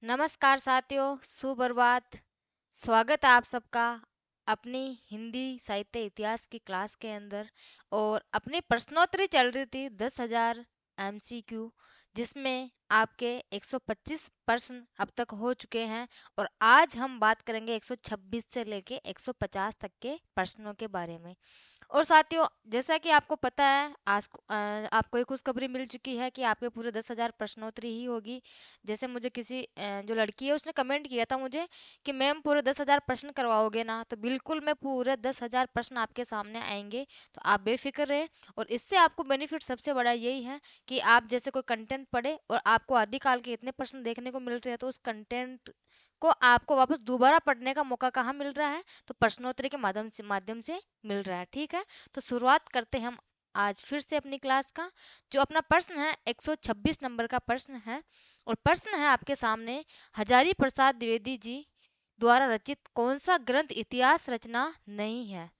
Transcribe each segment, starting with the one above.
नमस्कार साथियों, सुप्रभात। स्वागत है आप सबका अपनी हिंदी साहित्य इतिहास की क्लास के अंदर। और अपनी प्रश्नोत्तरी चल रही थी 10,000 एमसीक्यू, जिसमें आपके 125 प्रश्न अब तक हो चुके हैं। और आज हम बात करेंगे 126 से लेके 150 तक के प्रश्नों के बारे में। और साथियों, जैसा कि आपको पता है, आज आपको एक खुशखबरी मिल चुकी है कि आपके पूरे 10,000 प्रश्नोत्तरी ही होगी। जैसे मुझे किसी जो लड़की है उसने कमेंट किया था मुझे कि मैम पूरे 10,000 प्रश्न करवाओगे ना। तो बिल्कुल मैं पूरे 10,000 प्रश्न आपके सामने आएंगे, तो आप बेफिक्र रहे। और इससे आपको बेनिफिट सबसे बड़ा यही है कि आप जैसे कोई कंटेंट पढ़े और आपको आदिकाल के इतने प्रश्न देखने को मिल रहे हैं, तो उस कंटेंट को आपको वापस दोबारा पढ़ने का मौका कहाँ मिल रहा है? तो प्रश्नोत्तरी के माध्यम से मिल रहा है। ठीक है, तो शुरुआत करते हैं हम आज फिर से अपनी क्लास का। जो अपना प्रश्न है 126 नंबर का प्रश्न है। और प्रश्न है आपके सामने, हजारी प्रसाद द्विवेदी जी द्वारा रचित कौन सा ग्रंथ इतिहास रचना नहीं है?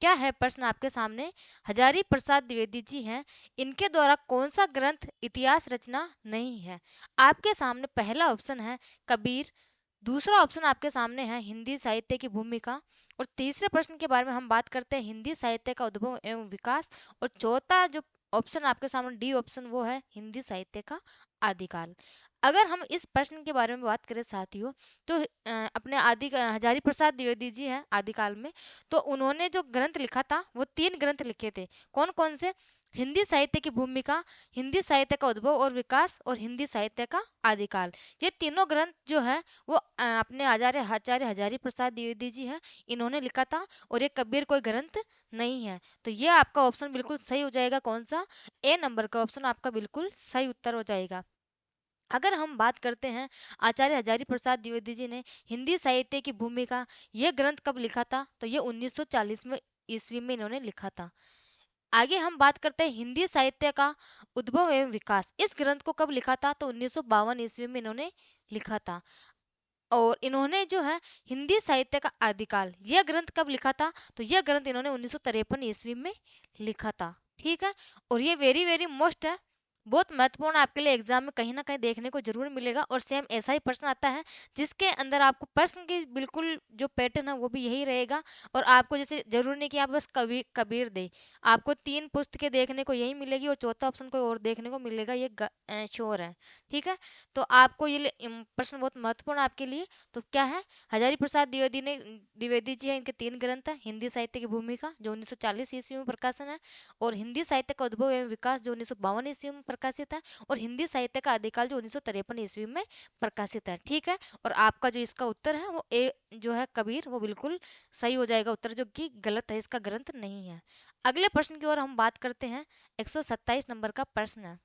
क्या है प्रश्न आपके सामने? हजारी प्रसाद द्विवेदी जी हैं, इनके द्वारा कौन सा ग्रंथ इतिहास रचना नहीं है? आपके सामने पहला ऑप्शन है कबीर, दूसरा ऑप्शन आपके सामने है हिंदी साहित्य की भूमिका, और तीसरे प्रश्न के बारे में हम बात करते हैं हिंदी साहित्य का उद्भव एवं विकास, और चौथा जो ऑप्शन आपके सामने डी ऑप्शन वो है हिंदी साहित्य का आदिकाल। अगर हम इस प्रश्न के बारे में बात करें साथियों, तो अपने हजारी प्रसाद द्विवेदी जी हैं आदिकाल में। तो उन्होंने जो ग्रंथ लिखा था वो तीन ग्रंथ लिखे थे। कौन कौन से? हिंदी साहित्य की भूमिका, हिंदी साहित्य का उद्भव और विकास, और हिंदी साहित्य का आदिकाल। ये तीनों ग्रंथ जो है वो अपने आचार्य हजारी प्रसाद द्विवेदी जी हैं, इन्होंने लिखा था। और ये कबीर कोई ग्रंथ नहीं है। तो ये आपका ऑप्शन बिल्कुल सही हो जाएगा। कौन सा? ए नंबर का ऑप्शन आपका बिल्कुल सही उत्तर हो जाएगा। अगर हम बात करते हैं आचार्य हजारी प्रसाद द्विवेदी जी ने हिंदी साहित्य की भूमिका, ये ग्रंथ कब लिखा था? तो ये 1940 में ईस्वी में इन्होंने लिखा था। आगे हम बात करते हैं हिंदी साहित्य का उद्भव एवं विकास, इस ग्रंथ को कब लिखा था? तो 1952 ईस्वी में इन्होंने लिखा था। और इन्होंने जो है हिंदी साहित्य का आदिकाल, यह ग्रंथ कब लिखा था? तो यह ग्रंथ इन्होंने 1953 ईस्वी में लिखा था। ठीक है, और ये वेरी वेरी मोस्ट है, बहुत महत्वपूर्ण, आपके लिए एग्जाम में कहीं ना कहीं देखने को जरूर मिलेगा। और सेम ऐसा ही प्रश्न आता है जिसके अंदर आपको प्रश्न की बिल्कुल जो पैटर्न है वो भी यही रहेगा। और आपको जैसे जरूर नहीं कि आप बस कबीर दे, आपको तीन पुस्तकें देखने को यही मिलेगी और चौथा ऑप्शन कोई और देखने को मिलेगा, ये श्योर है। ठीक है, तो आपको ये प्रश्न बहुत महत्वपूर्ण है आपके लिए। तो क्या है? हजारी प्रसाद द्विवेदी जी हैं, इनके तीन ग्रंथ हैं। हिंदी साहित्य की भूमिका जो 1940 ईस्वी में प्रकाशन है, और हिंदी साहित्य का उद्भव एवं विकास जो 1952 ईस्वी में प्रकाशित है, और हिंदी साहित्य का आदिकाल जो 1953 ईस्वी में प्रकाशित है। ठीक है, और आपका जो इसका उत्तर है वो ए जो है कबीर, वो बिल्कुल सही हो जाएगा उत्तर, जो कि गलत है, इसका ग्रंथ नहीं है। अगले प्रश्न की ओर हम बात करते हैं। 127 नंबर का प्रश्न है।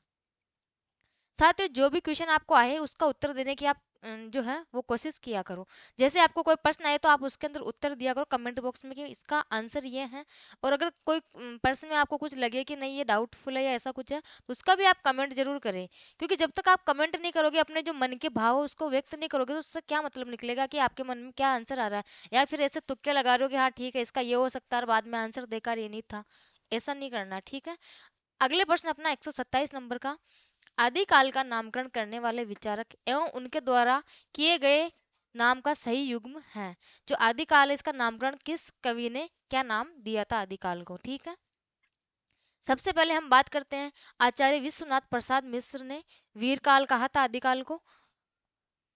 साथ ही जो भी क्वेश्चन आपको आए उसका उत्तर देने की आप जो है वो कोशिश किया करो। जैसे आपको कोई प्रश्न आए तो आप उसके अंदर उत्तर दिया करो कमेंट बॉक्स में कि इसका आंसर ये है। और अगर कोई प्रश्न में आपको कुछ लगे कि नहीं ये डाउटफुल है या ऐसा कुछ है, तो उसका भी आप कमेंट जरूर करें। क्योंकि जब तक आप कमेंट नहीं करोगे, अपने जो मन के भाव है उसको व्यक्त नहीं करोगे, तो उससे क्या मतलब निकलेगा कि आपके मन में क्या आंसर आ रहा है? या फिर ऐसे तुक्के लगा रहे हो कि हाँ ठीक है इसका ये हो सकता है और बाद में आंसर देकर ये नहीं था। ऐसा नहीं करना। ठीक है, अगले प्रश्न अपना 127 नंबर का, आदिकाल का नामकरण करने वाले विचारक एवं उनके द्वारा किए गए नाम का सही युग्म है। जो आदिकाल है इसका नामकरण किस कवि ने क्या नाम दिया था आदिकाल को? ठीक है, सबसे पहले हम बात करते हैं आचार्य विश्वनाथ प्रसाद मिश्र ने वीर काल कहा था आदिकाल को।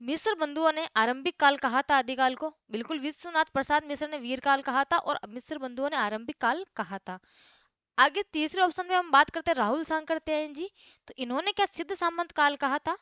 मिश्र बंधुओं ने आरंभिक काल कहा था आदिकाल को। बिल्कुल, विश्वनाथ प्रसाद मिश्र ने वीर काल कहा था और मिश्र बंधुओं ने आरंभिक काल कहा था। आगे तीसरे ऑप्शन में हम बात करते हैं राहुल सांकर त्यायन जी। तो इन्होंने क्या सिद्ध सामंत काल कहा था,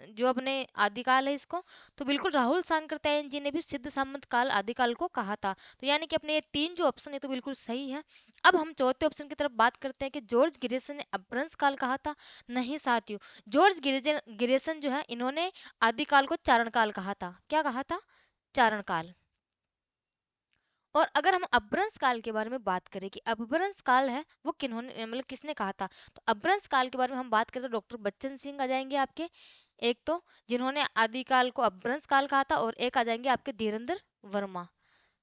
जो अपने आदिकाल है इसको? तो बिल्कुल राहुल सांकर त्यायन जी ने भी सिद्ध सामंत काल आदिकाल को कहा था। तो यानी कि अपने ये तीन जो ऑप्शन है तो बिल्कुल सही है। अब हम चौथे ऑप्शन की तरफ बात करते हैं कि जॉर्ज गिरिसन ने अपभ्रंश काल कहा था। नहीं साथियों, जॉर्ज गिरिसन जो है इन्होंने आदिकाल को चारण काल कहा था। क्या कहा था? चारण काल। और अगर हम अपभ्रंश काल के बारे में बात करें कि अपभ्रंश काल है वो किन्होंने मतलब किसने कहा था, तो अपभ्रंश काल के बारे में हम बात करें तो डॉक्टर बच्चन सिंह आ जाएंगे आपके, एक तो जिन्होंने आदिकाल को अपभ्रंश काल कहा था, और एक आ जाएंगे आपके धीरेन्द्र वर्मा।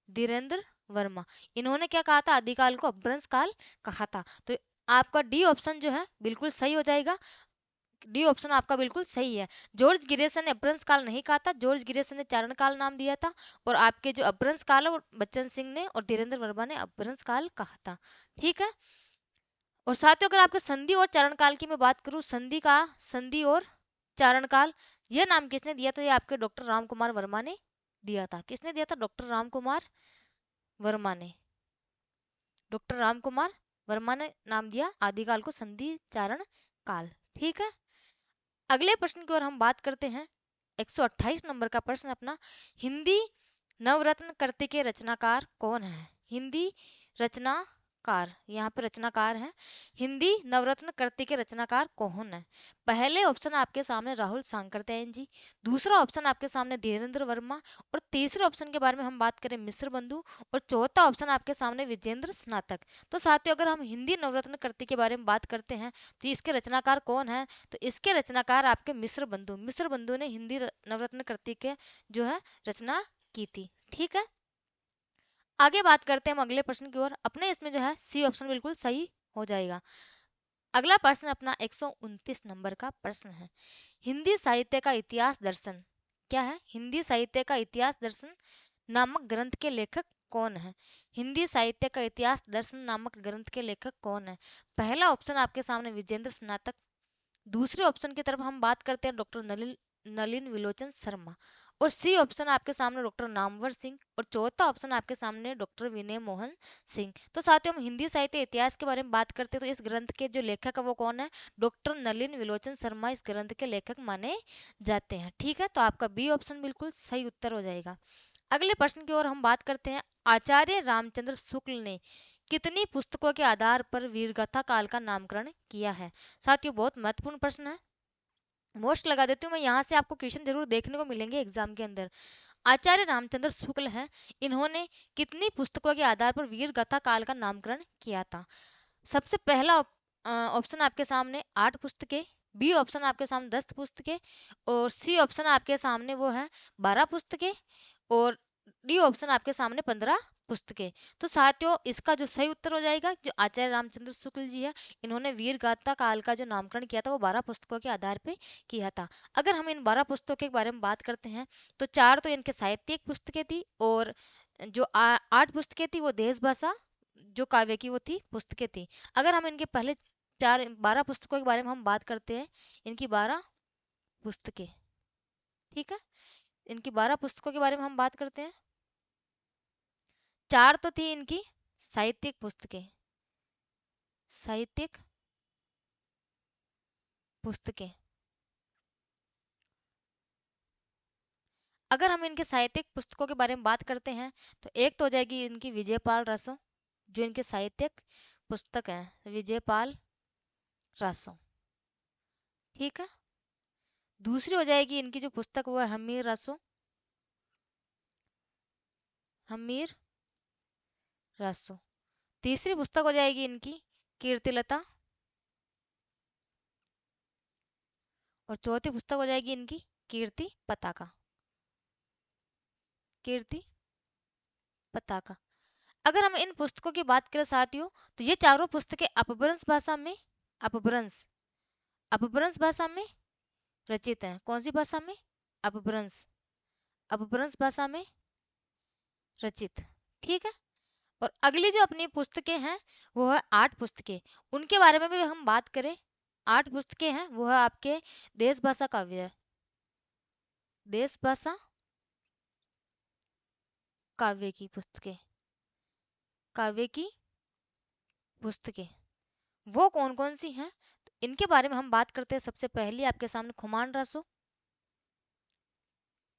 धीरेन्द्र वर्मा, इन्होंने क्या कहा था? आदिकाल को अपभ्रंश काल कहा था। तो आपका डी ऑप्शन जो है बिल्कुल सही हो जाएगा। डी ऑप्शन आपका बिल्कुल सही है। जॉर्ज गिरेसन ने अपभ्रंश काल नहीं कहा था, जॉर्ज गिरेसन ने चारण काल नाम दिया था, और आपके जो अपभ्रंश काल है वो बच्चन सिंह ने और धीरेन्द्र वर्मा ने अपभ्रंश काल कहा था। ठीक है। और साथियों अगर आपके संधि और चारण काल की मैं बात करूं, संधि और चारण काल, यह नाम किसने दिया? तो ये आपके डॉक्टर राम कुमार वर्मा ने दिया था। किसने दिया था? डॉक्टर राम कुमार वर्मा ने। डॉक्टर राम कुमार वर्मा ने नाम दिया आदिकाल को संधि चारण काल। ठीक है। अगले प्रश्न की ओर हम बात करते हैं। 128 नंबर का प्रश्न अपना, हिंदी नवरत्न कृति के रचनाकार कौन है? हिंदी रचनाकार, यहाँ पे रचनाकार है, हिंदी नवरत्न कृति के रचनाकार कौन है? पहले ऑप्शन आपके सामने राहुल सांकृत्यायन जी, दूसरा ऑप्शन आपके सामने धीरेन्द्र वर्मा, और तीसरे ऑप्शन के बारे में हम बात करें मिश्र बंधु, और चौथा ऑप्शन आपके सामने विजेंद्र स्नातक। तो साथियों अगर हम हिंदी नवरत्न कृति के बारे में बात करते हैं तो इसके रचनाकार कौन है? तो इसके रचनाकार आपके मिश्र बंधु ने हिंदी नवरत्न कृति के जो है रचना की थी। ठीक है। आगे बात करते हैं हम अगले प्रश्न की ओर। अपने इसमें जो है सी ऑप्शन बिल्कुल सही हो जाएगा। अगला प्रश्न अपना 129 नंबर का प्रश्न है, हिंदी साहित्य का इतिहास दर्शन, क्या है? हिंदी साहित्य का इतिहास दर्शन नामक ग्रंथ के लेखक कौन है? हिंदी साहित्य का इतिहास दर्शन नामक ग्रंथ के लेखक कौन है? पहला ऑप्शन आपके सामने विजेंद्र स्नातक, दूसरे ऑप्शन की तरफ हम बात करते हैं डॉक्टर नलिन विलोचन शर्मा, और सी ऑप्शन आपके सामने डॉक्टर नामवर सिंह, और चौथा ऑप्शन आपके सामने डॉक्टर विनय मोहन सिंह। तो साथियों हम हिंदी साहित्य इतिहास के बारे में बात करते हैं तो इस ग्रंथ के जो लेखक है वो कौन है? डॉक्टर नलिन विलोचन शर्मा इस ग्रंथ के लेखक माने जाते हैं। ठीक है। तो आपका बी ऑप्शन बिल्कुल सही उत्तर हो जाएगा। अगले प्रश्न की ओर हम बात करते हैं, आचार्य रामचंद्र शुक्ल ने कितनी पुस्तकों के आधार पर वीरगाथा काल का नामकरण किया है? साथियों बहुत महत्वपूर्ण प्रश्न है, मोस्ट लगा देती हूँ मैं, यहाँ से आपको क्वेश्चन जरूर देखने को मिलेंगे एग्जाम के अंदर। आचार्य रामचंद्र शुक्ल हैं, इन्होंने कितनी पुस्तकों के आधार पर वीरगाथा काल का नामकरण किया था? सबसे पहला ऑप्शन आपके सामने 8 पुस्तकें, बी ऑप्शन आपके सामने 10 पुस्तकें, और सी ऑप्शन आपके सामने वो है 12 पुस्तकें, और डी ऑप्शन आपके सामने 15 पुस्तकें। तो साथियों इसका जो सही उत्तर हो जाएगा, जो आचार्य रामचंद्र शुक्ल जी है, इन्होंने वीर गाथा काल का जो नामकरण किया था वो 12 पुस्तकों के आधार पे किया था। अगर हम इन 12 पुस्तकों के बारे में बात करते हैं तो 4 तो इनके साहित्यिक पुस्तकें थी, और जो 8 पुस्तकें थी वो देश भाषा जो काव्य की वो थी पुस्तकें थी। अगर हम इनके पहले 12 पुस्तकों के बारे में हम बात करते हैं, इनकी 12 पुस्तकें, ठीक है, इनकी 12 पुस्तकों के बारे में हम बात करते हैं। 4 तो थी इनकी साहित्यिक पुस्तकें, साहित्यिक पुस्तकें। अगर हम इनके साहित्यिक पुस्तकों के बारे में बात करते हैं तो एक तो हो जाएगी इनकी विजयपाल रासो, जो इनके साहित्यिक पुस्तक है विजयपाल रासो। ठीक है। दूसरी हो जाएगी इनकी जो पुस्तक वो है हमीर रासो, हमीर रासो। तीसरी पुस्तक हो जाएगी इनकी कीर्तिलता, और चौथी पुस्तक हो जाएगी इनकी कीर्ति पताका, कीर्ति पताका। अगर हम इन पुस्तकों की बात करें साथियों तो ये चारों पुस्तकें अपभ्रंश भाषा में, अपभ्रंश अपभ्रंश भाषा में रचित हैं। कौन सी भाषा में? अपभ्रंश, अपभ्रंश भाषा में रचित। ठीक है। और अगली जो अपनी पुस्तकें हैं वो है 8 पुस्तकें, उनके बारे में भी हम बात करें। 8 पुस्तकें हैं वो है आपके देश भाषा काव्य, देश भाषा काव्य की पुस्तकें, काव्य की पुस्तकें वो कौन कौन सी हैं? तो इनके बारे में हम बात करते हैं। सबसे पहली आपके सामने खुमान रासो,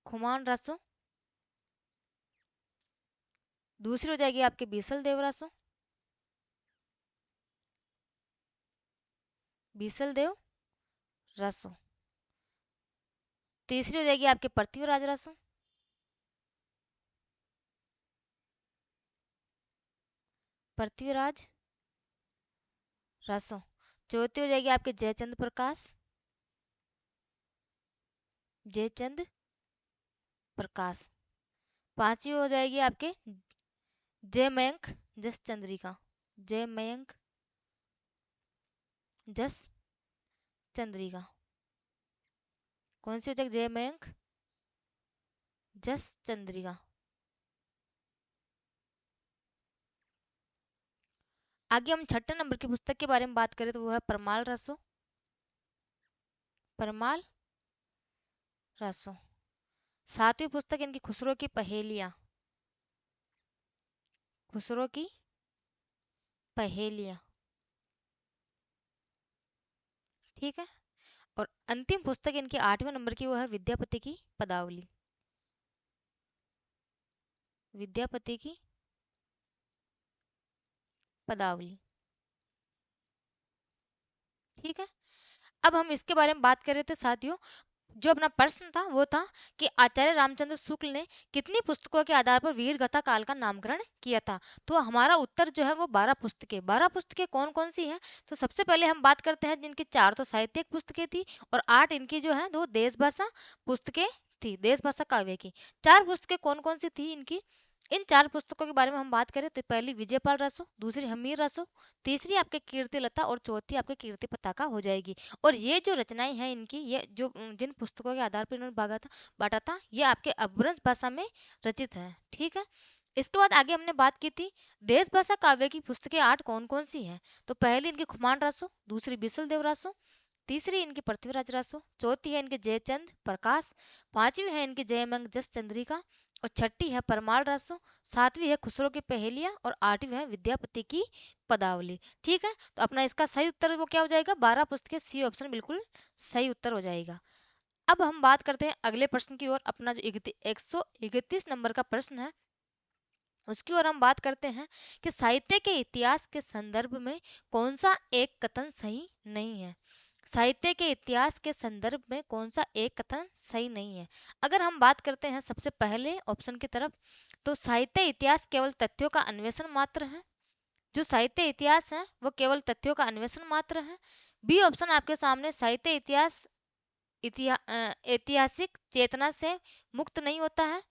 खुमान रासो। दूसरी हो जाएगी आपके बीसल देव रासो, बीसल देव रासो। तीसरी हो जाएगी आपके पृथ्वीराज रासो, पृथ्वीराज रासो। चौथी हो जाएगी आपके जयचंद प्रकाश, जयचंद प्रकाश। पांचवी हो जाएगी आपके जय मयंक जस चंद्रिका, जय मयंक जस चंद्रिका। कौन सी हो जाएगी? जय मयंक जस चंद्रिका। आगे हम छठे नंबर की पुस्तक के बारे में बात करें तो वो है परमाल रसो। परमाल रसो। सातवीं पुस्तक इनकी खुसरो की पहेलियां। खुसरो की पहेलियां। ठीक है। और अंतिम पुस्तक इनकी 8वें नंबर की वो है विद्यापति की पदावली। विद्यापति की पदावली। ठीक है। अब हम इसके बारे में बात कर रहे थे साथियों। जो अपना प्रश्न था वो था कि आचार्य रामचंद्र शुक्ल ने कितनी पुस्तकों के आधार पर वीर गाथा काल का नामकरण किया था। तो हमारा उत्तर जो है वो 12 पुस्तकें। 12 पुस्तकें कौन कौन सी हैं? तो सबसे पहले हम बात करते हैं जिनकी 4 तो साहित्यिक पुस्तकें थी और 8 इनकी जो है दो देश भाषा पुस्तकें थी, देश भाषा काव्य की। 4 पुस्तकें कौन कौन सी थी इनकी? इन 4 पुस्तकों के बारे में हम बात करें तो पहली विजयपाल रसो, दूसरी हमीर रसो, तीसरी आपके कीर्ति लता और चौथी आपके कीर्ति पताका हो जाएगी। और ये जो रचनाएं हैं इनकी, ये जो जिन पुस्तकों के आधार पर इन्होंने बांटा था, ये आपके अपभ्रंश भाषा में रचित है। ठीक है। इसके बाद आगे हमने बात की थी देश भाषा काव्य की पुस्तकें 8 कौन कौन सी हैं। तो पहली इनकी खुमान रासो, दूसरी बिसल देव रासो, तीसरी इनकी पृथ्वीराज रासो, चौथी है इनकी जयचंद प्रकाश, पांचवी है इनकी जयमंग जस चंद्रिका और छठी है परमाल रासो, सातवीं है खुसरो की पहेलियां और आठवीं है विद्यापति की पदावली। ठीक है। तो अपना इसका सही उत्तर वो क्या हो जाएगा? 12 पुस्तकें, सी ऑप्शन बिल्कुल सही उत्तर हो जाएगा। अब हम बात करते हैं अगले प्रश्न की ओर। अपना जो 131 नंबर का प्रश्न है उसकी ओर हम बात करते हैं कि साहित्य के इतिहास के संदर्भ में कौन सा एक कथन सही नहीं है। साहित्य के इतिहास के संदर्भ में कौन सा एक कथन सही नहीं है। अगर हम बात करते हैं सबसे पहले ऑप्शन की तरफ, तो साहित्य इतिहास केवल तथ्यों का अन्वेषण मात्र है। जो साहित्य इतिहास है वो केवल तथ्यों का अन्वेषण मात्र है। बी ऑप्शन आपके सामने साहित्य इतिहास ऐतिहासिक चेतना से मुक्त नहीं होता है।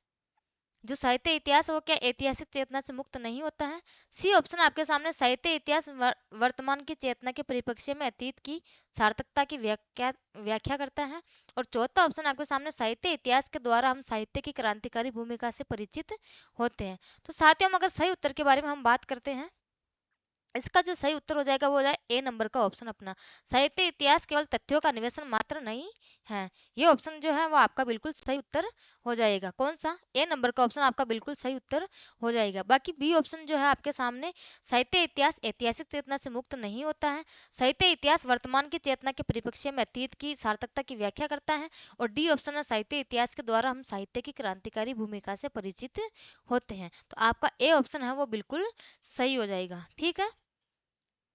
जो साहित्य इतिहास है वो क्या ऐतिहासिक चेतना से मुक्त नहीं होता है। सी ऑप्शन आपके सामने साहित्य इतिहास वर्तमान की चेतना के परिप्रेक्ष्य में अतीत की सार्थकता की व्याख्या व्याख्या करता है। और चौथा ऑप्शन आपके सामने साहित्य इतिहास के द्वारा हम साहित्य की क्रांतिकारी भूमिका से परिचित होते हैं। तो साथियों हम अगर सही उत्तर के बारे में हम बात करते हैं, इसका जो सही उत्तर हो जाएगा वो हो जाए ए नंबर का ऑप्शन अपना, साहित्य इतिहास केवल तथ्यों का अन्वेषण मात्र नहीं है। ये ऑप्शन जो है वो आपका बिल्कुल सही उत्तर हो जाएगा। कौन सा? ए नंबर का ऑप्शन आपका बिल्कुल सही उत्तर हो जाएगा। बाकी बी ऑप्शन जो है आपके सामने साहित्य इतिहास ऐतिहासिक चेतना से मुक्त नहीं होता है, साहित्य इतिहास वर्तमान की चेतना के परिप्रेक्ष्य में अतीत की सार्थकता की व्याख्या करता है, और डी ऑप्शन है साहित्य इतिहास के द्वारा हम साहित्य की क्रांतिकारी भूमिका से परिचित होते हैं। तो आपका ए ऑप्शन है वो बिल्कुल सही हो जाएगा। ठीक है।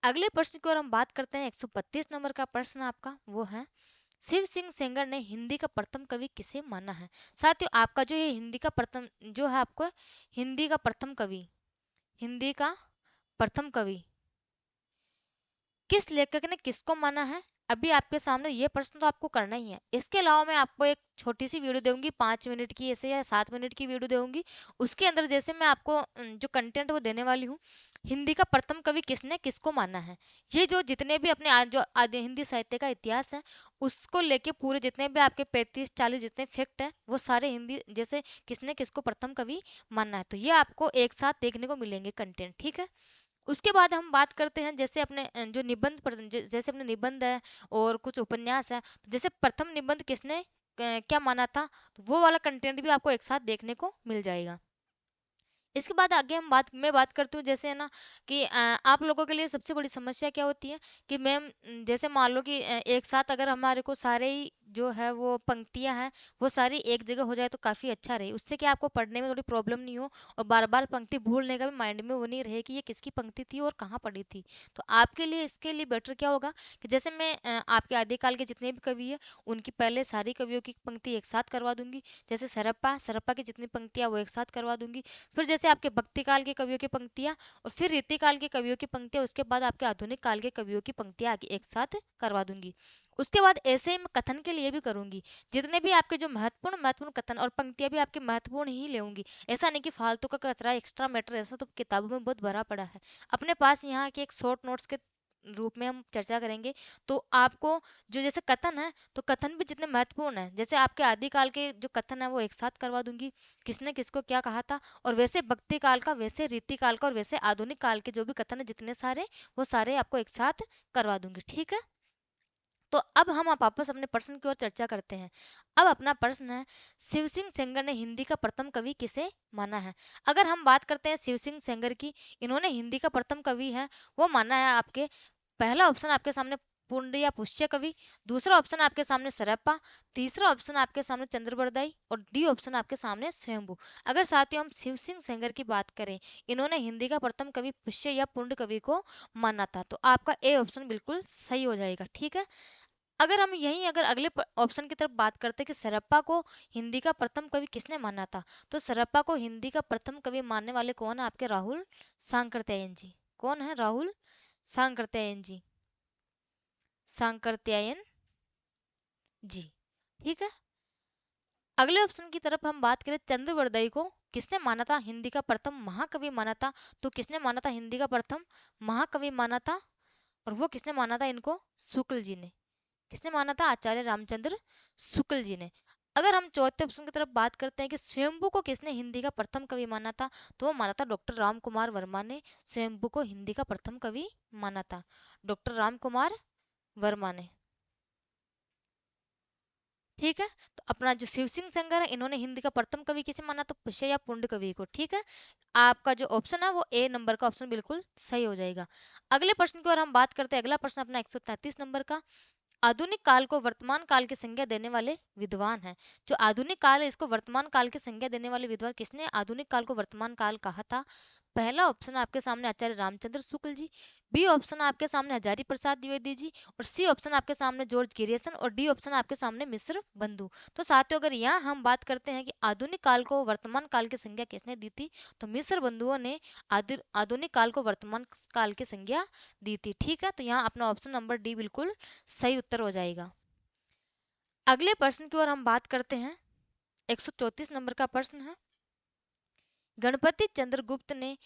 अगले प्रश्न की ओर हम बात करते हैं। 132 नंबर का प्रश्न आपका वो है शिव सिंह सेंगर ने हिंदी का प्रथम कवि किसे माना है। साथियों आपका जो ये हिंदी का प्रथम जो है आपको हिंदी का प्रथम कवि, हिंदी का प्रथम कवि किस लेखक ने किसको माना है, अभी आपके सामने ये प्रश्न तो आपको करना ही है। इसके अलावा मैं आपको एक छोटी सी वीडियो दूंगी 5 मिनट की ऐसे या 7 मिनट की वीडियो दूंगी। उसके अंदर जैसे मैं आपको जो कंटेंट वो देने वाली हूँ, हिंदी का प्रथम कवि किसने किसको माना है, ये जो जितने भी अपने जो आदि हिंदी साहित्य का इतिहास है उसको लेके पूरे जितने भी आपके 35-40 जितने फैक्ट है वो सारे हिंदी जैसे किसने किसको प्रथम कवि मानना है, तो ये आपको एक साथ देखने को मिलेंगे कंटेंट। ठीक है। उसके बाद हम बात करते हैं जैसे अपने जो निबंध जैसे अपने निबंध है और कुछ उपन्यास है, तो जैसे प्रथम निबंध किसने क्या माना था, तो वो वाला कंटेंट भी आपको एक साथ देखने को मिल जाएगा। इसके बाद आगे हम मैं बात करती हूँ जैसे है ना कि आप लोगों के लिए सबसे बड़ी समस्या क्या होती है कि मैम जैसे मान लो कि एक साथ अगर हमारे को सारे ही जो है वो पंक्तियां हैं वो सारी एक जगह हो जाए तो काफ़ी अच्छा रहे, उससे कि आपको पढ़ने में थोड़ी प्रॉब्लम नहीं हो और बार बार पंक्ति भूलने का भी माइंड में वो नहीं रहे कि ये किसकी पंक्ति थी और कहाँ पढ़ी थी। तो आपके लिए इसके लिए बेटर क्या होगा कि जैसे मैं आपके आदिकाल के जितने भी कवि है उनकी पहले सारी कवियों की पंक्ति एक साथ करवा दूंगी। जैसे सरप्पा सरप्पा की जितनी पंक्तियां वो एक साथ करवा दूंगी। फिर जैसे आपके भक्ति काल के कवियों की पंक्तियां और फिर रीति काल के कवियों की पंक्तियां, उसके बाद आपके आधुनिक काल के कवियों की पंक्तियां आगे एक साथ करवा दूंगी। उसके बाद ऐसे ही मैं कथन के लिए भी करूंगी, जितने भी आपके जो महत्वपूर्ण महत्वपूर्ण कथन और पंक्तियां भी आपके महत्वपूर्ण ही लेऊंगी। ऐसा नहीं कि फालतू का कचरा एक्स्ट्रा मैटर ऐसा तो किताबों में बहुत भरा पड़ा है। अपने पास यहाँ के एक शॉर्ट नोट्स के रूप में हम चर्चा करेंगे। तो आपको जो जैसे कथन है, तो कथन भी जितने महत्वपूर्ण है, जैसे आपके आदिकाल के जो कथन है वो एक साथ करवा दूंगी, किसने किसको क्या कहा था, और वैसे भक्ति काल का, वैसे रीति काल का, और वैसे आधुनिक काल के जो भी कथन है जितने सारे, वो सारे आपको एक साथ करवा दूंगी, ठीक है। तो अब हम आप वापस अपने प्रश्न की ओर चर्चा करते हैं। अब अपना प्रश्न है, शिव सिंह सेंगर ने हिंदी का प्रथम कवि किसे माना है। अगर हम बात करते हैं शिव सिंह सेंगर की, इन्होंने हिंदी का प्रथम कवि है वो माना है आपके, पहला ऑप्शन आपके सामने पुंड या पुष्य कवि, दूसरा ऑप्शन आपके सामने सरप्पा, तीसरा ऑप्शन आपके सामने चंद्रबरदाई, और डी ऑप्शन आपके सामने स्वयंभू। अगर साथियों हम शिव सिंह सेंगर की बात करें, इन्होंने हिंदी का प्रथम कवि पुष्य या पुंड कवि को माना था, तो आपका ए ऑप्शन बिल्कुल सही हो जाएगा, ठीक है। अगर हम यहीं अगर अगले ऑप्शन की तरफ बात करते हैं कि सरप्पा को हिंदी का प्रथम कवि किसने माना था, तो सरप्पा को हिंदी का प्रथम कवि मानने वाले कौन है आपके, राहुल सांकृत्यायन जी। कौन है, राहुल सांकृत्यायन जी, सांकृत्यायन जी, ठीक है। अगले ऑप्शन की तरफ हम बात करें, चंद्रवरदाई को किसने माना था हिंदी का प्रथम महाकवि माना था, तो किसने माना था हिंदी का प्रथम महाकवि माना था, और वो किसने माना था इनको, शुक्ल जी ने। किसने माना था, आचार्य रामचंद्र शुक्ल जी ने। अगर हम चौथे ऑप्शन की तरफ बात करते हैं कि स्वयंभू को किसने हिंदी का प्रथम कवि माना था, तो वो माना था डॉक्टर राम कुमार वर्मा ने स्वयंभू को हिंदी का प्रथम कवि माना था, डॉक्टर राम कुमार वर्मा ने, ठीक है। तो अपना जो शिव सिंह सेंगर है, इन्होंने हिंदी का प्रथम कवि किसे माना, तो पुष्य या पुंड कवि को, ठीक है। आपका जो ऑप्शन है वो ए नंबर का ऑप्शन बिल्कुल सही हो जाएगा। अगले प्रश्न की ओर हम बात करते हैं। अगला प्रश्न अपना 133 नंबर का, आधुनिक काल को वर्तमान काल की संज्ञा देने वाले विद्वान हैं। जो आधुनिक काल है इसको वर्तमान काल की संज्ञा देने वाले विद्वान, किसने आधुनिक काल को वर्तमान काल कहा था। पहला ऑप्शन आपके सामने आचार्य रामचंद्र शुक्ल जी, बी ऑप्शन आपके सामने हजारी प्रसाद द्विवेदी जी, और सी ऑप्शन आपके सामने जॉर्ज गिरियसन, और डी ऑप्शन आपके सामने मिस्र बंधु। तो साथियों अगर यहाँ हम बात करते हैं कि आधुनिक काल को वर्तमान काल की संज्ञा किसने दी थी, तो मिस्र बंधुओं ने आधुनिक काल को वर्तमान काल की संज्ञा दी थी, ठीक है। तो यहाँ अपना ऑप्शन नंबर डी बिल्कुल सही उत्तर हो जाएगा। अगले प्रश्न की ओर हम बात करते हैं। 134 नंबर का प्रश्न है, गणपति चंद्रगुप्त ने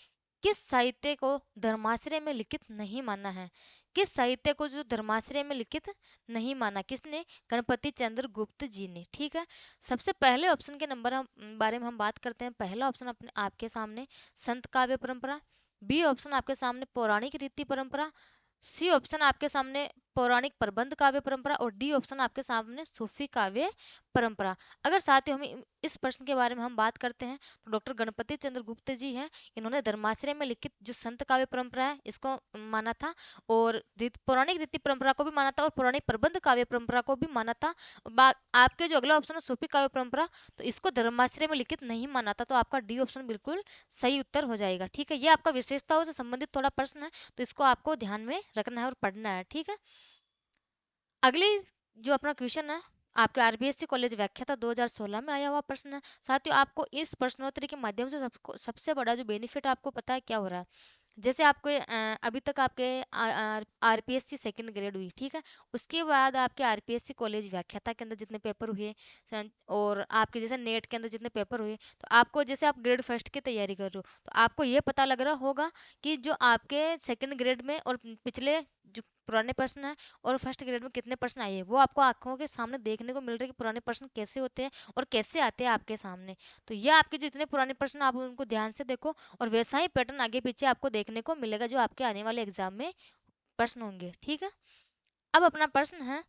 किस साहित्य को धर्माश्रय में लिखित नहीं माना है। किस साहित्य को जो धर्माश्रय में लिखित नहीं माना, किसने, गणपति चंद्र गुप्त जी ने, ठीक है। सबसे पहले ऑप्शन के नंबर हम बारे में हम बात करते हैं। पहला ऑप्शन अपने आपके सामने संत काव्य परंपरा, बी ऑप्शन आपके सामने पौराणिक रीति परंपरा, सी ऑप्शन आपके सामने पौराणिक प्रबंध काव्य परंपरा, और डी ऑप्शन आपके सामने सूफी काव्य परंपरा। अगर साथियों हम इस प्रश्न के बारे में हम बात करते हैं, तो डॉक्टर गणपति चंद्र गुप्त जी हैं, इन्होंने धर्माश्रय में लिखित जो संत काव्य परंपरा है इसको माना था, और पौराणिक रीति परंपरा को भी माना था, और पौराणिक प्रबंध काव्य परंपरा को भी माना था। आपके जो अगला ऑप्शन है सूफी काव्य परंपरा, तो इसको धर्माश्रय में लिखित नहीं माना था, तो आपका डी ऑप्शन बिल्कुल सही उत्तर हो जाएगा, ठीक है। ये आपका विशेषताओं से संबंधित थोड़ा प्रश्न है, तो इसको आपको ध्यान में रखना है और पढ़ना है, ठीक है। अगली जो अपना क्वेश्चन है, आपके आरबीएससी कॉलेज व्याख्याता 2016 में आया हुआ प्रश्न है। साथियों आपको इस प्रश्नोत्तरी के माध्यम से सबसे बड़ा जो बेनिफिट आपको पता है क्या हो रहा है। जैसे आपको अभी तक आपके आरपीएससी सेकंड ग्रेड हुई, ठीक है। उसके बाद आपके आरपीएससी कॉलेज व्याख्याता के अंदर जितने पेपर हुए, और आपके जैसे नेट के अंदर जितने पेपर हुए, तो आपको जैसे आप ग्रेड फर्स्ट की तैयारी कर रहे हो, तो आपको ये पता लग रहा होगा कि जो आपके सेकंड ग्रेड में और पिछले जो पुराने प्रश्न है और फर्स्ट ग्रेड में कितने प्रश्न आए हैं, वो आपको आंखों के सामने देखने को मिल रहा है कि पुराने प्रश्न कैसे होते हैं और कैसे आते हैं आपके सामने। तो ये आपके जो इतने पुराने प्रश्न आप उनको ध्यान से देखो, और वैसा ही पैटर्न आगे पीछे आपको देखने को मिलेगा जो आपके आने वाले एग्जाम में प्रश्न होंगे, ठीक है। अब अपना प्रश्न है,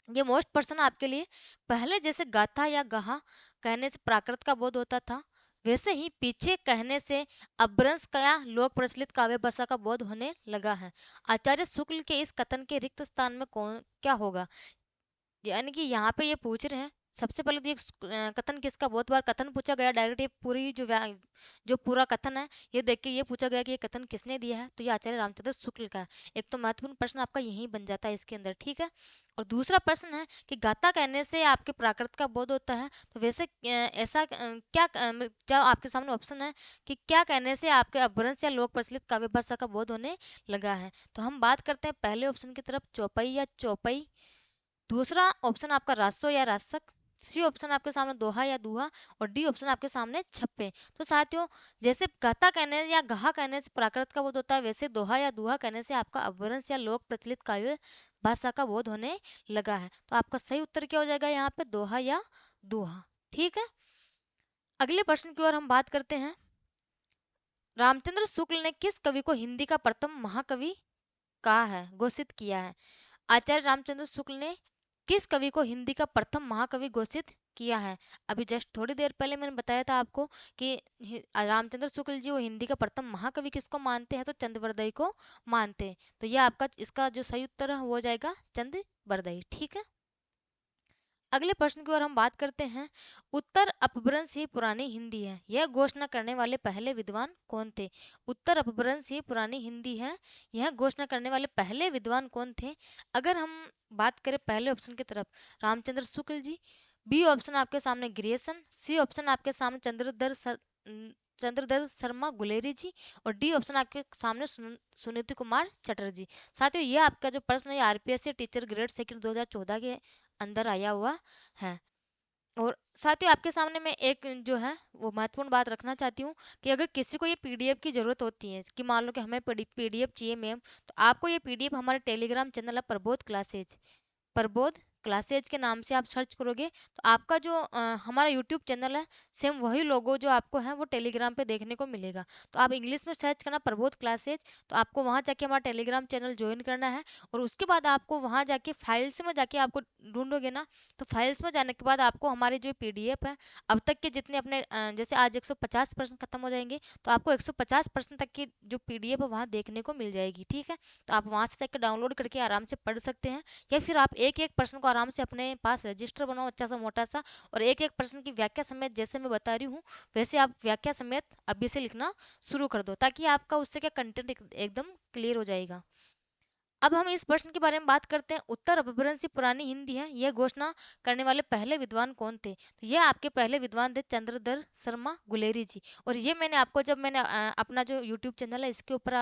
ये मोस्ट प्रश्न आपके लिए, पहले जैसे गाथा या गाहा कहने से प्राकृत का बोध होता था, वैसे ही पीछे कहने से अपभ्रंश का लोक प्रचलित काव्य भाषा का बोध होने लगा है। आचार्य शुक्ल के इस कथन के रिक्त स्थान में कौन क्या होगा। यानी कि यहाँ पे ये पूछ रहे हैं, सबसे पहले तो ये कथन किसका, बहुत बार कथन पूछा गया डायरेक्ट, ये पूरी जो पूरा कथन है ये देख के ये पूछा गया कि ये कथन किसने दिया है, तो ये आचार्य रामचंद्र शुक्ल का है। एक तो महत्वपूर्ण प्रश्न आपका यही बन जाता है इसके अंदर, ठीक है। और दूसरा प्रश्न है कि गाथा कहने से आपके प्राकृत का बोध होता है, तो वैसे ऐसा क्या आपके सामने ऑप्शन है कि क्या कहने से आपके अपभ्रंश या लोक प्रचलित काव्य भाषा का बोध होने लगा है। तो हम बात करते हैं पहले ऑप्शन की तरफ, चौपाई या चौपाई, दूसरा ऑप्शन आपका रासो या रासक, सी ऑप्शन आपके सामने दोहा या दूहा, और डी ऑप्शन आपके सामने छप्पे। तो साथियों, जैसे गाथा कहने या गहा कहने से प्राकृत का बोध होता है, वैसे दोहा या दूहा कहने से आपका अपभ्रंश या लोक प्रचलित काव्य भाषा का बोध होने लगा है। तो आपका सही उत्तर क्या हो जाएगा यहाँ पे, दोहा या दूहा। ठीक है, अगले प्रश्न की ओर हम बात करते हैं। रामचंद्र शुक्ल ने किस कवि को हिंदी का प्रथम महाकवि कहा है, घोषित किया है? आचार्य रामचंद्र शुक्ल ने किस कवि को हिंदी का प्रथम महाकवि घोषित किया है? अभी जस्ट थोड़ी देर पहले मैंने बताया था आपको कि रामचंद्र शुक्ल जी वो हिंदी का प्रथम महाकवि किसको मानते हैं, तो चंद्रवरदई को मानते हैं। तो यह आपका इसका जो सही उत्तर है वो हो जाएगा चंद्रवरदई। ठीक है, अगले प्रश्न की ओर हम बात करते हैं। उत्तर अपभ्रंश ही पुरानी हिंदी है, यह घोषणा करने वाले पहले विद्वान कौन थे? उत्तर अपभ्रंश ही पुरानी हिंदी है, यह घोषणा करने वाले पहले विद्वान कौन थे? अगर हम बात करें पहले ऑप्शन की तरफ, रामचंद्र शुक्ल जी, बी ऑप्शन आपके सामने ग्रियर्सन, सी ऑप्शन आपके सामने चंद्रधर शर्मा गुलेरी जी, और डी ऑप्शन आपके सामने सुनीति कुमार चटर्जी। साथियों, ये आपका जो प्रश्न है आरपीएससी टीचर ग्रेड सेकंड 2014 के अंदर आया हुआ है। और साथियों, आपके सामने मैं एक जो है वो महत्वपूर्ण बात रखना चाहती हूँ कि अगर किसी को ये पीडीएफ की जरूरत होती है, कि मान लो कि हमें पीडीएफ चाहिए मैम, तो आपको ये पीडीएफ हमारे टेलीग्राम चैनल है प्रबोध क्लासेज के नाम से आप सर्च करोगे, तो आपका जो हमारा यूट्यूब चैनल है, सेम वही लोगो जो आपको है वो टेलीग्राम पे देखने को मिलेगा। तो आप इंग्लिश में सर्च करना प्रबोध क्लासेज, तो आपको वहां जाके हमारा टेलीग्राम चैनल ज्वाइन करना है। और उसके बाद आपको वहां जाके फाइल्स में जाके आपको ढूंढोगे ना, तो फाइल्स में जाने के बाद आपको हमारे जो पीडीएफ है अब तक के जितने अपने जैसे आज 150 प्रश्न खत्म हो जाएंगे, तो आपको 150 प्रश्न तक की जो पीडीएफ है वहां देखने को मिल जाएगी। ठीक है, तो आप वहां से जाकर डाउनलोड करके आराम से पढ़ सकते हैं, या फिर आप एक एक प्रश्न को आराम से अपने पास रजिस्टर बनाओ अच्छा सा मोटा सा, और एक एक प्रश्न की व्याख्या समेत जैसे मैं बता रही हूँ वैसे आप व्याख्या समेत अभी से लिखना शुरू कर दो, ताकि आपका उससे क्या कंटेंट एकदम क्लियर हो जाएगा। अब हम इस प्रश्न के बारे में बात करते हैं। उत्तर अपभ्रंश ही पुरानी हिंदी है, यह घोषणा करने वाले पहले विद्वान कौन थे? तो यह आपके पहले विद्वान थे चंद्रधर शर्मा गुलेरी जी। और ये मैंने आपको जब मैंने अपना जो यूट्यूब चैनल है इसके ऊपर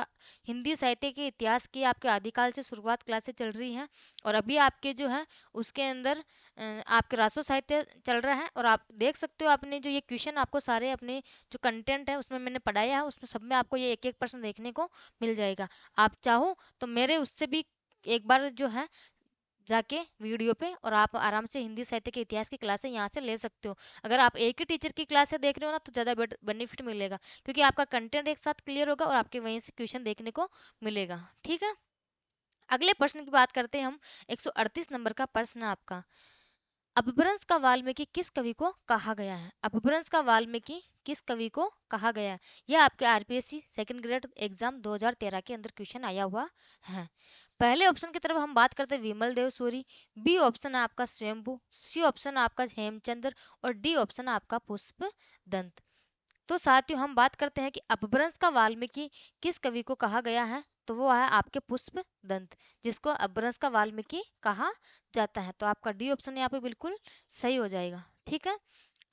हिंदी साहित्य के इतिहास की आपके आदिकाल से शुरुआत क्लासेस चल रही हैं, और अभी आपके जो है उसके अंदर आपके रासो साहित्य चल रहा है, और आप देख सकते हो आपने जो ये क्वेश्चन आपको सारे अपने जो कंटेंट है उसमें मैंने पढ़ाया है, उसमें सब में आपको ये एक एक प्रश्न देखने को मिल जाएगा। आप चाहो तो मेरे उससे भी एक बार जो है जाके वीडियो पे, और आप आराम से हिंदी साहित्य के इतिहास की क्लासें यहाँ से ले सकते हो। अगर आप एक ही टीचर की क्लास से देख रहे हो ना, तो ज़्यादा बेनिफिट मिलेगा, क्योंकि आपका कंटेंट एक साथ क्लियर होगा और आपके वहीं से क्वेश्चन देखने को मिलेगा। ठीक है, अगले प्रश्न की बात करते हैं हम। 138 नंबर का प्रश्न है आपका। अपभ्रंश का वाल्मीकि किस कवि को कहा गया है? अपभ्रंश का वाल्मीकि किस कवि को कहा गया है? यह आपके आरपीएससी सेकंड ग्रेड एग्जाम 2013 के अंदर क्वेश्चन आया हुआ है। पहले ऑप्शन की तरफ हम बात करते हैं विमल देव सूरी, बी ऑप्शन है आपका स्वयंभू, सी ऑप्शन आपका हेमचंद्र, और डी ऑप्शन आपका पुष्प दंत। तो साथियों, हम बात करते हैं कि अपभ्रंश का वाल्मीकि किस कवि को कहा गया है, तो वो है आपके पुष्प दंत, जिसको अपभ्रंश का वाल्मीकि कहा जाता है। तो आपका डी ऑप्शन यहाँ पे बिल्कुल सही हो जाएगा। ठीक है,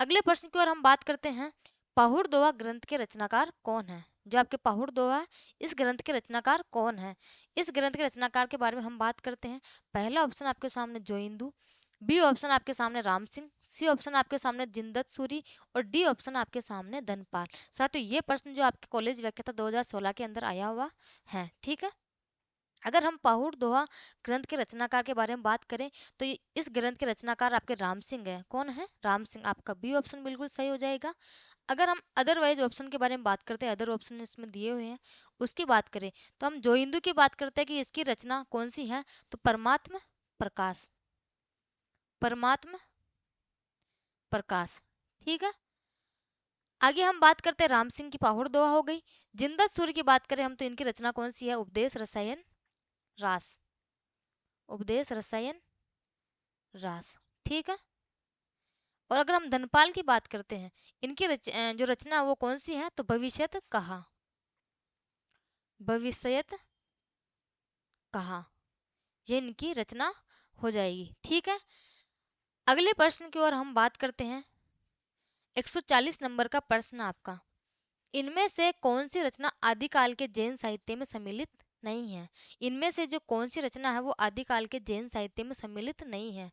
अगले प्रश्न की ओर हम बात करते हैं। पहुड़ दोहा ग्रंथ के रचनाकार कौन है? जो आपके पहुड़ दोहा है, इस ग्रंथ के रचनाकार कौन है? इस ग्रंथ के रचनाकार के बारे में हम बात करते हैं। पहला ऑप्शन आपके सामने जोइंदू, बी ऑप्शन आपके सामने राम सिंह, सी ऑप्शन आपके सामने जिनदत्त सूरी, और डी ऑप्शन आपके सामने धनपाल। साथियों, ये प्रश्न जो आपके कॉलेज व्याख्याता 2016 के अंदर आया हुआ है। ठीक है, अगर हम पहुड़ दोहा ग्रंथ के रचनाकार के बारे में बात करें, तो इस ग्रंथ के रचनाकार आपके राम सिंह है। कौन है? राम सिंह। आपका बी ऑप्शन बिल्कुल सही हो जाएगा। अगर हम अदरवाइज ऑप्शन के बारे में बात करते हैं, अदर ऑप्शन इसमें दिए हुए हैं, उसकी बात करें, तो हम जोइंदू की बात करते हैं कि इसकी रचना कौन सी है, तो परमात्म प्रकाश, परमात्म प्रकाश। ठीक है, आगे हम बात करते हैं राम सिंह की पहुड़ दोहा हो गई। जिंदत सूर्य की बात करें हम, तो इनकी रचना कौन सी है? उपदेश रसायन रास, उपदेश रसायन रास। ठीक है, और अगर हम धनपाल की बात करते हैं, इनकी जो रचना है वो कौन सी है, तो भविष्यत कहा, भविष्यत कहा, ये इनकी रचना हो जाएगी। ठीक है, अगले प्रश्न की ओर हम बात करते हैं। 140 नंबर का प्रश्न आपका। इनमें से कौन सी रचना आदिकाल के जैन साहित्य में सम्मिलित नहीं है? इनमें से जो कौन सी रचना है वो आदिकाल के जैन साहित्य में सम्मिलित नहीं है?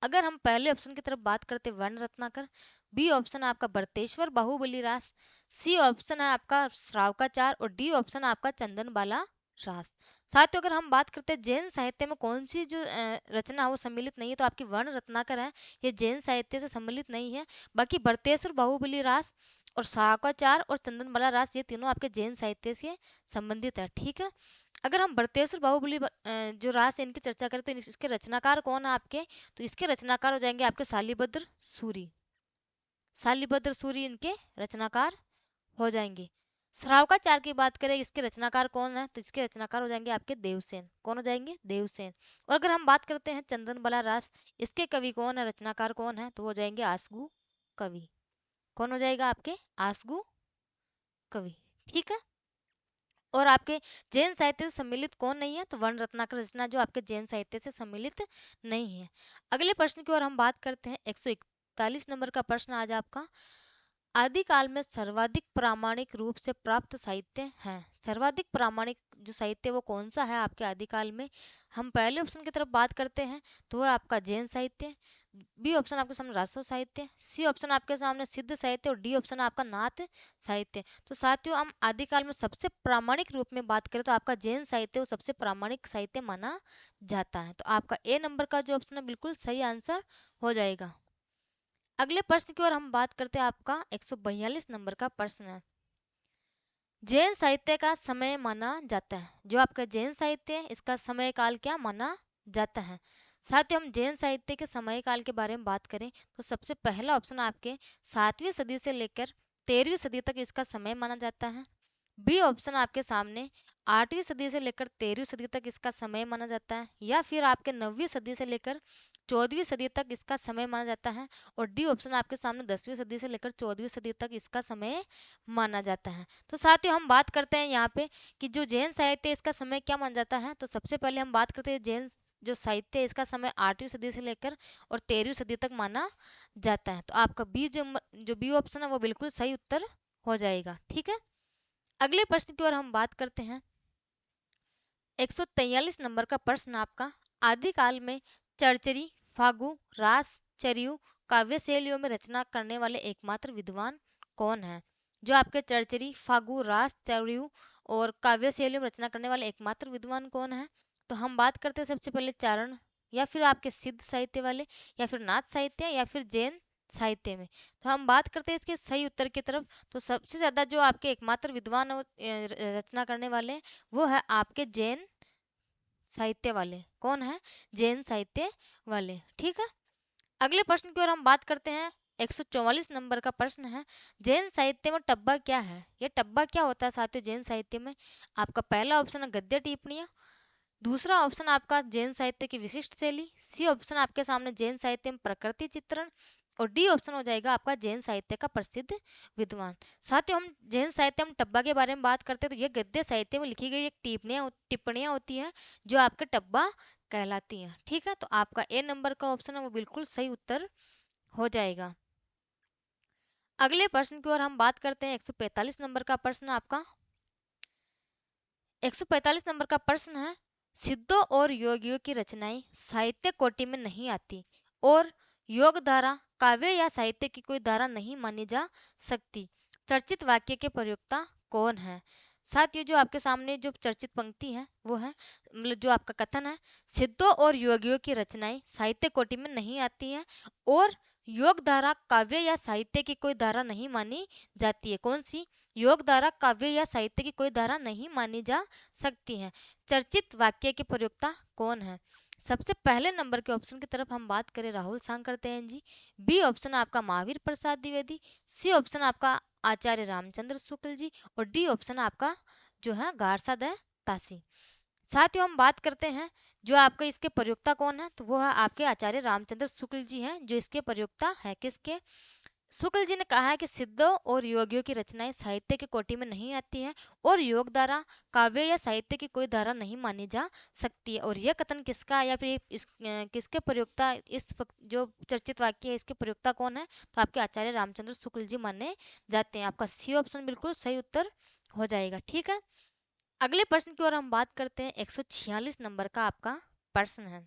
अगर हम पहले ऑप्शन की तरफ बात करते वर्ण रत्नाकर, बी ऑप्शन है आपका बरतेश्वर बाहुबली रास, सी ऑप्शन है आपका श्रावकाचार और डी ऑप्शन है आपका चंदन बाला रास। साथियों अगर हम बात करते हैं जैन साहित्य में कौन सी जो रचना है वो सम्मिलित नहीं है, तो आपकी वर्ण रत्नाकर है, ये जैन साहित्य से सम्मिलित नहीं है। बाकी बरतेश्वर बाहुबली रास और श्रावकाचार और चंदन बाला रास ये तीनों आपके जैन साहित्य से संबंधित है। ठीक है, अगर हम बरतेश्वर बाहुबली जो रास है इनकी चर्चा करें तो इसके रचनाकार कौन है आपके, तो इसके रचनाकार हो जाएंगे आपके शालिभद्र सूरी। शालिभद्र सूरी इनके रचनाकार हो जाएंगे। श्रावकाचार की बात करें इसके रचनाकार कौन है, तो इसके रचनाकार हो जाएंगे आपके देवसेन। कौन हो जाएंगे, देवसेन। और अगर हम बात करते हैं चंदन बला रास, इसके कवि कौन है, रचनाकार कौन है, तो वो हो जाएंगे आसगु कवि। कौन हो जाएगा आपके, आसगु कवि। ठीक है, और आपके जैन साहित्य से सम्मिलित कौन नहीं है, तो वर्ण रत्नाकर रचना जो आपके जैन साहित्य से सम्मिलित नहीं है। अगले प्रश्न की ओर हम बात करते हैं। 141 नंबर का प्रश्न आज आपका, आदिकाल में सर्वाधिक प्रामाणिक रूप से प्राप्त साहित्य है। सर्वाधिक प्रामाणिक जो साहित्य वो कौन सा है आपके आदिकाल में, हम पहले ऑप्शन की तरफ बात करते हैं तो वह आपका जैन साहित्य, बी ऑप्शन आपके सामने रासो साहित्य, सी ऑप्शन आपके सामने सिद्ध साहित्य और डी ऑप्शन आपका नाथ साहित्य। तो साथियों हम आदिकाल में सबसे प्रामाणिक रूप में बात करें तो आपका जैन साहित्य वो सबसे प्रामाणिक साहित्य माना जाता है, तो आपका ए नंबर का जो ऑप्शन है बिल्कुल सही आंसर हो जाएगा। अगले प्रश्न की ओर हम बात करते हैं। आपका 142 नंबर का प्रश्न है, जैन साहित्य का समय माना जाता है। जो आपका जैन साहित्य है इसका समय काल क्या माना जाता है। साथ ही हम जैन साहित्य के समय काल के बारे में बात करें तो सबसे पहला ऑप्शन आपके 7वीं सदी से लेकर 13वीं सदी तक इसका समय माना जाता है। बी ऑप्शन आपके सामने 8वीं सदी से लेकर 13वीं सदी तक इसका समय माना जाता है, या फिर आपके 9वीं सदी से लेकर 14वीं सदी तक इसका समय माना जाता है, और डी ऑप्शन आपके सामने 10वीं सदी से लेकर 14वीं सदी तक इसका समय माना जाता है। तो साथियों हम बात करते हैं यहाँ पे कि जो जैन साहित्य इसका समय क्या माना जाता है, तो सबसे पहले हम बात करते हैं जैन जो साहित्य है इसका समय 8वीं सदी से लेकर और 13वीं सदी तक माना जाता है। तो आपका बी जो बी ऑप्शन है वो बिल्कुल सही उत्तर हो जाएगा। ठीक है, अगले प्रश्न की ओर हम बात करते हैं। 143 नंबर का प्रश्न आपका, आदिकाल में चरचरी, फागु, रास, चरियु काव्य शैलियों में रचना करने वाले एकमात्र विद्वान कौन है। जो आपके चरचरी, फागु, रास, चरियु और काव्य शैलियों में रचना करने वाले एकमात्र विद्वान कौन है, तो हम बात करते हैं सबसे पहले चारण, या फिर आपके सिद्ध साहित्य वाले, या फिर नाथ साहित्य, या फिर जैन साहित्य में। तो हम बात करते हैं इसके सही उत्तर की तरफ, तो सबसे ज्यादा जो आपके एकमात्र विद्वान रचना करने वाले हैं, वो है आपके जैन साहित्य वाले। कौन है, जैन साहित्य वाले। ठीक है, अगले प्रश्न की ओर हम बात करते हैं। 144 नंबर का प्रश्न है, जैन साहित्य में टब्बा क्या है। ये टब्बा क्या होता है साथियों जैन साहित्य में, आपका पहला ऑप्शन है गद्य टिप्पणियां, दूसरा ऑप्शन आपका जैन साहित्य की विशिष्ट शैली, सी ऑप्शन आपके सामने जैन साहित्य में प्रकृति चित्रण, और डी ऑप्शन हो जाएगा आपका जैन साहित्य का प्रसिद्ध विद्वान। साथियों हम जैन साहित्य में टब्बा के बारे में बात करते हैं तो ये गद्य साहित्य में लिखी गई एक टिप्पणियां होती हैं जो आपके टब्बा कहलाती हैं। ठीक है, तो आपका ए नंबर का ऑप्शन है वो बिल्कुल सही उत्तर हो जाएगा। अगले प्रश्न की ओर हम बात करते हैं। 145 नंबर का प्रश्न आपका, 145 नंबर का प्रश्न है, सिद्धों और योगियों की रचनाएं साहित्य कोटि में नहीं आती और योग धारा काव्य या साहित्य की कोई धारा नहीं मानी जा सकती। चर्चित वाक्य के प्रयोक्ता कौन है। साथ ये जो आपके सामने जो चर्चित पंक्ति है वो है, मतलब जो आपका कथन है, सिद्धों और योगियों की रचनाएं साहित्य कोटि में नहीं आती हैं और योग धारा काव्य या साहित्य की कोई धारा नहीं मानी जाती है। कौन सी, योग धारा काव्य या साहित्य की कोई धारा नहीं मानी जा सकती है। चर्चित वाक्य के प्रयोक्ता कौन है। सबसे पहले नंबर के ऑप्शन की तरफ हम बात करें, राहुल सांकृत्यायन जी, बी ऑप्शन आपका महावीर प्रसाद द्विवेदी, सी ऑप्शन आपका आचार्य रामचंद्र शुक्ल जी, और डी ऑप्शन आपका जो है गारसादय तासी। साथ ही हम बात करते हैं जो आपका इसके प्रयोक्ता कौन है, तो वो है आपके आचार्य रामचंद्र शुक्ल जी हैं जो इसके प्रयोक्ता है। किसके, शुक्ल जी ने कहा है कि सिद्धों और योगियों की रचनाएं साहित्य की कोटि में नहीं आती हैं और योग धारा काव्य या साहित्य की कोई धारा नहीं मानी जा सकती है। और यह कथन किसका या फिर किसके प्रयोक्ता, जो चर्चित वाक्य है इसके प्रयोक्ता कौन है, तो आपके आचार्य रामचंद्र शुक्ल जी माने जाते हैं। आपका सी ऑप्शन बिल्कुल सही उत्तर हो जाएगा। ठीक है, अगले प्रश्न की ओर हम बात करते हैं। 146 नंबर का आपका प्रश्न है,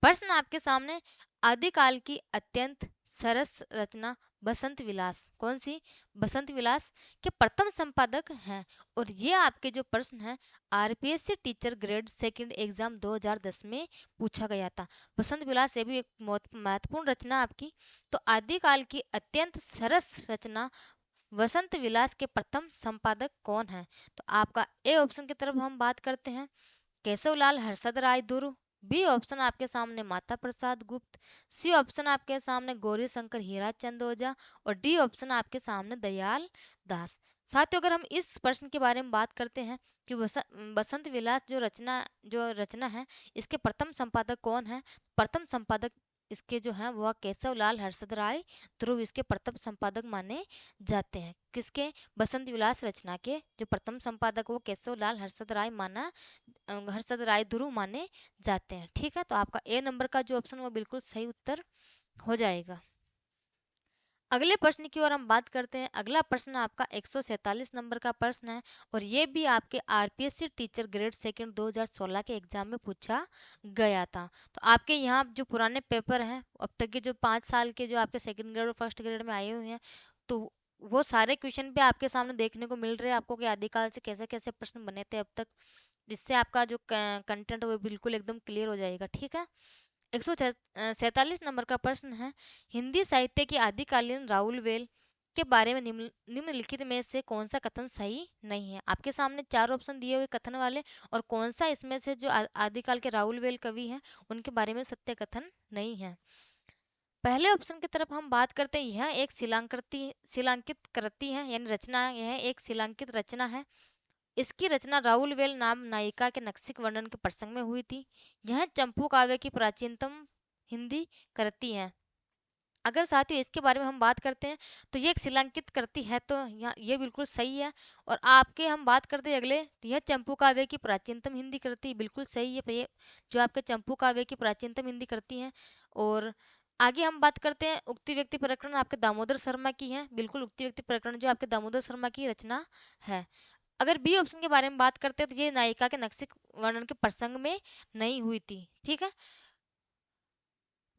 प्रश्न आपके सामने, आदिकाल की अत्यंत सरस रचना बसंत विलास कौन सी? बसंत विलास के प्रथम संपादक हैं। और ये आपके जो प्रश्न है RPSC teacher grade second exam 2010 में पूछा गया था। बसंत विलास ये भी एक महत्वपूर्ण रचना आपकी। तो आदिकाल की अत्यंत सरस रचना वसंत विलास के प्रथम संपादक कौन है? तो आपका ए ऑप्शन की तरफ हम बात करते हैं, केशवलाल हर्षद राय ध्रुव। बी ऑप्शन आपके सामने माता प्रसाद गुप्त। सी ऑप्शन आपके सामने गौरी शंकर हीराचंद ओझा। और डी ऑप्शन आपके सामने दयाल दास। साथियों, अगर हम इस प्रश्न के बारे में बात करते हैं कि बसंत विलास जो रचना है इसके प्रथम संपादक कौन है? प्रथम संपादक इसके जो है वह केशवलाल हर्षद राय ध्रुव इसके प्रथम संपादक माने जाते हैं। किसके? बसंत विलास रचना के जो प्रथम संपादक वो केशवलाल हर्षद राय हर्षद राय ध्रुव माने जाते हैं। ठीक है, तो आपका ए नंबर का जो ऑप्शन वो बिल्कुल सही उत्तर हो जाएगा। अगले प्रश्न की ओर हम बात करते हैं। अगला प्रश्न आपका 147 नंबर का प्रश्न है और ये भी आपके आरपीएससी टीचर ग्रेड सेकंड 2016 के एग्जाम में पूछा गया था। तो आपके यहाँ जो पुराने पेपर हैं अब तक के जो 5 साल के जो आपके सेकंड ग्रेड और फर्स्ट ग्रेड में आए हुए हैं, तो वो सारे क्वेश्चन पे आपके सामने देखने को मिल रहे हैं आपको कि आदिकाल से कैसे कैसे प्रश्न बने थे अब तक, जिससे आपका जो कंटेंट वो बिल्कुल एकदम क्लियर हो जाएगा। ठीक है, 147 नंबर का प्रश्न है, हिंदी साहित्य के आदिकालीन राहुल वेल के बारे में निम्नलिखित में से कौन सा कथन सही नहीं है? आपके सामने 4 ऑप्शन दिए हुए कथन वाले, और कौन सा इसमें से जो आदिकाल के राहुल वेल कवि हैं उनके बारे में सत्य कथन नहीं है। पहले ऑप्शन की तरफ हम बात करते हैं, यह एक शिलांकित कृति है यानी रचना है, यह एक शिलांकित रचना है। इसकी रचना राहुल वेल नाम नायिका के नक्सिक वर्णन के प्रसंग में हुई थी। यह चंपू काव्य की प्राचीनतम हिंदी कृति है। अगर साथियों इसके बारे में हम बात करते हैं तो ये एक शिलांकित कृति है, तो यहाँ ये बिल्कुल सही है। और आपके हम बात करते हैं अगले, तो यह चंपू काव्य की प्राचीनतम हिंदी कृति बिल्कुल सही है। ये जो आपके चंपू काव्य की प्राचीनतम हिंदी कृति है। और आगे हम बात करते हैं, उक्ति व्यक्ति प्रकरण आपके दामोदर शर्मा की है। बिल्कुल उक्ति व्यक्ति प्रकरण जो आपके दामोदर शर्मा की रचना है। अगर बी ऑप्शन के बारे में बात करते हैं तो ये नायिका के नक्सिक वर्णन के प्रसंग में नहीं हुई थी। ठीक है,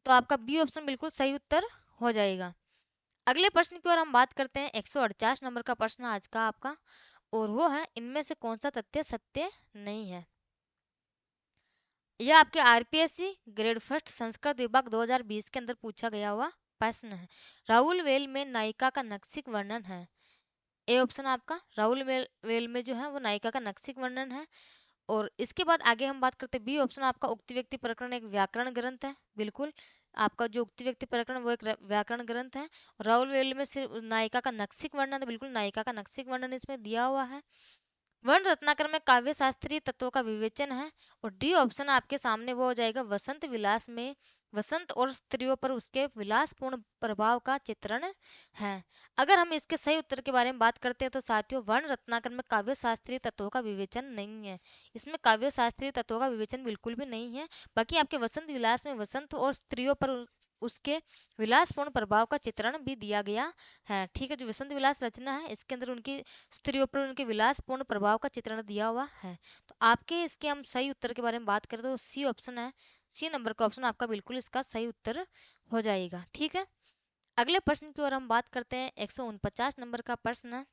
तो आपका बी ऑप्शन बिल्कुल सही उत्तर हो जाएगा। अगले प्रश्न की ओर हम बात करते हैं, 148 नंबर का प्रश्न आज का आपका, और वो है, इनमें से कौन सा तथ्य सत्य नहीं है? यह आपके आरपीएससी ग्रेड फर्स्ट संस्कृत विभाग 2020 के अंदर पूछा गया हुआ प्रश्न है। राहुल वेल में नायिका का नक्सिक वर्णन है। ए ऑप्शन आपका राहुल वेल में जो है वो नायिका का नक्सिक वर्णन है। और इसके बाद आगे हम बात करते हैं, बी ऑप्शन आपका उक्ति व्यक्ति प्रकरण एक व्याकरण ग्रंथ है। बिल्कुल, आपका जो उक्ति व्यक्ति प्रकरण वो एक व्याकरण ग्रंथ है। राहुल वेल में सिर्फ नायिका का नक्सिक वर्णन है, बिल्कुल नायिका का नक्सिक वर्णन इसमें दिया हुआ है। वर्ण रत्नाकर में काव्य शास्त्रीय तत्वों का विवेचन है। और डी ऑप्शन आपके सामने वो हो जाएगा, वसंत विलास में वसंत और स्त्रियों पर उसके विलासपूर्ण प्रभाव का चित्रण है। अगर हम इसके सही उत्तर के बारे में बात करते हैं तो साथियों, वर्ण रत्नाकर में काव्य शास्त्रीय तत्वों का विवेचन नहीं है। इसमें काव्य शास्त्रीय तत्वों का विवेचन बिल्कुल भी नहीं है। बाकी आपके वसंत विलास में वसंत और स्त्रियों पर उसके विलासपूर्ण प्रभाव का चित्रण भी दिया गया है। ठीक है, जो वसंत विलास रचना है इसके अंदर उनकी स्त्रियों पर उनके विलासपूर्ण प्रभाव का चित्रण दिया हुआ है। तो आपके इसके हम सही उत्तर के बारे में बात करें तो सी ऑप्शन है, सी नंबर का ऑप्शन आपका बिल्कुल इसका सही उत्तर हो जाएगा। ठीक है, अगले प्रश्न की ओर हम बात करते हैं, 149 नंबर का प्रश्न है,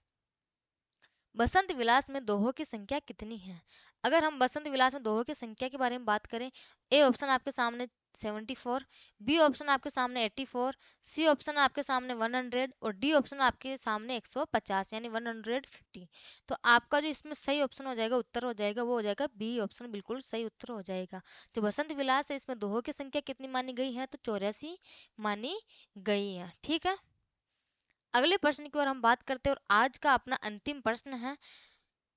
बसंत विलास में दोहों की संख्या कितनी है? अगर हम बसंत विलास में दोहों की संख्या के बारे में बात करें, ए ऑप्शन आपके सामने 74, बी ऑप्शन आपके सामने 84, सी ऑप्शन आपके सामने 100 और डी ऑप्शन आपके सामने 150 यानी 150। तो आपका जो इसमें सही ऑप्शन हो जाएगा, उत्तर हो जाएगा, वो हो जाएगा बी ऑप्शन, बिल्कुल सही उत्तर हो जाएगा। जो बसंत विलास है इसमें दोहों की संख्या कितनी मानी गई है? तो 84 मानी गई है। ठीक है, अगले प्रश्न की ओर हम बात करते हैं और आज का अपना अंतिम प्रश्न है,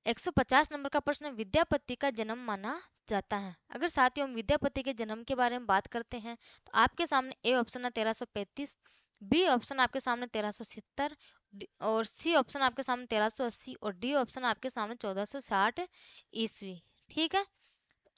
150 नंबर का प्रश्न, विद्यापति का जन्म माना जाता है। अगर साथियों हम विद्यापति के जन्म के बारे में बात करते हैं तो आपके सामने ए ऑप्शन है 1335, बी ऑप्शन आपके सामने 1370 और सी ऑप्शन आपके सामने 1380 और डी ऑप्शन आपके सामने 1460 ईस्वी। ठीक है,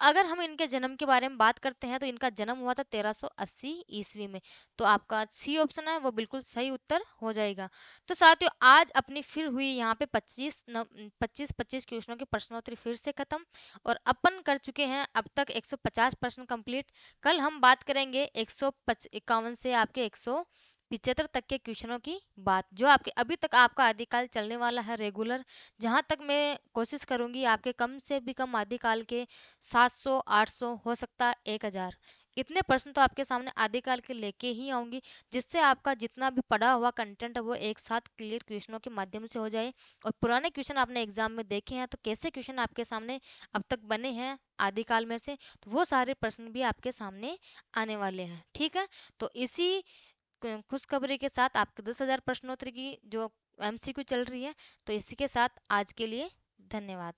अगर हम इनके जन्म के बारे में बात करते हैं तो इनका जन्म हुआ था 1380 ईस्वी में। तो आपका सी ऑप्शन है वो बिल्कुल सही उत्तर हो जाएगा। तो साथियों, आज अपनी फिर हुई यहाँ पे 25 क्वेश्चनों की प्रश्नोत्तरी फिर से खत्म, और अपन कर चुके हैं अब तक 150 प्रश्न कंप्लीट। कल हम बात करेंगे 151 से आपके 175 तक के क्वेश्चनों की बात, जो आपके अभी तक आपका आदिकाल चलने वाला है रेगुलर। जहां तक मैं कोशिश करूंगी आपके कम से भी कम आदिकाल के 700 800 हो सकता है 1000, इतने प्रश्न तो आपके सामने आदिकाल के लेके ही आऊंगी, जिससे आपका जितना भी पढ़ा हुआ कंटेंट है वो एक साथ क्लियर क्वेश्चनों के माध्यम से हो जाए। और पुराने क्वेश्चन आपने एग्जाम में देखे हैं तो कैसे क्वेश्चन आपके सामने अब तक बने हैं आदिकाल में से, तो वो सारे प्रश्न भी आपके सामने आने वाले हैं। ठीक है, तो इसी खुशखबरी के साथ आपके 10,000 प्रश्नोत्तरी की जो एमसीक्यू चल रही है, तो इसी के साथ आज के लिए धन्यवाद।